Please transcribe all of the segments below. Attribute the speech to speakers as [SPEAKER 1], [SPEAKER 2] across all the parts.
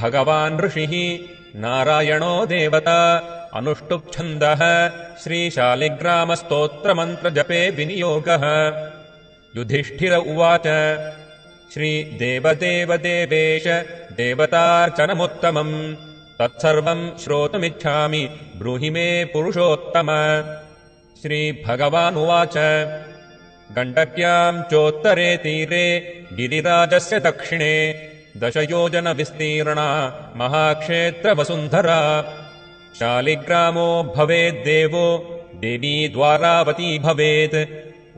[SPEAKER 1] भगवान् ऋषिः नारायणो देवता अनुष्टुप् छन्दः श्रीशालिग्रामस्तोत्रमन्त्रजपे विनियोगः। युधिष्ठिर उवाच श्रीदेवदेव देवेश देवतार्चनमुत्तमम् तत्सर्वम् श्रोतुमिच्छामि ब्रूहि मे पुरुषोत्तम। श्रीभगवानुवाच गण्डक्याम् चोत्तरे तीरे गिरिराजस्य दक्षिणे 10 योजनविस्तीर्णा महाक्षेत्रवसुन्धरा। शालिग्रामो भवेद्देवो देवी द्वारावती भवेत्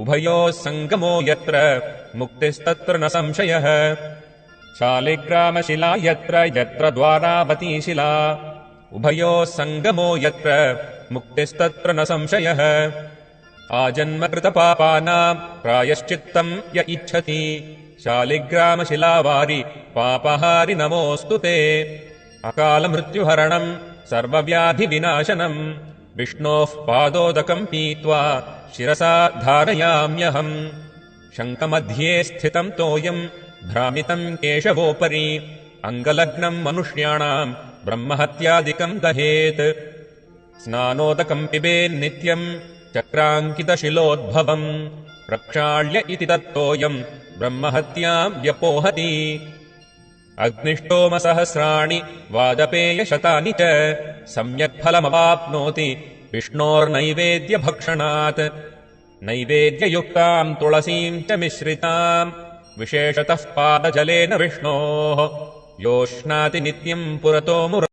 [SPEAKER 1] उभयोः सङ्गमो यत्र मुक्तिस्तत्र न संशयः। शालिग्रामशिला यत्र यत्र द्वारावती शिला उभयोः सङ्गमो यत्र मुक्तिस्तत्र न संशयः। आजन्मकृतपापानाम् प्रायश्चित्तम् य इच्छति शालिग्रामशिलावारि पापहारि नमोऽस्तु ते। अकालमृत्युहरणम् सर्वव्याधिविनाशनम् विष्णोः पादोदकम् पीत्वा शिरसा धारयाम्यहम्। शङ्खमध्ये स्थितम् तोयम् भ्रामितम् केशवोपरि अङ्गलग्नम् मनुष्याणाम् ब्रह्महत्यादिकम् दहेत्। स्नानोदकम् पिबेन्नित्यम् चक्राङ्कितशिलोद्भवम् प्रक्षाल्य इति तत्तोयम् ब्रह्महत्याम् व्यपोहति। अग्निष्टोमसहस्राणि वाजपेयशतानि च सम्यक् फलमवाप्नोति विष्णोर्नैवेद्यभक्षणात्। नैवेद्ययुक्ताम् तुलसीम् च मिश्रिताम् विशेषतः पादजलेन विष्णोः योष्णाति नित्यम् पुरतो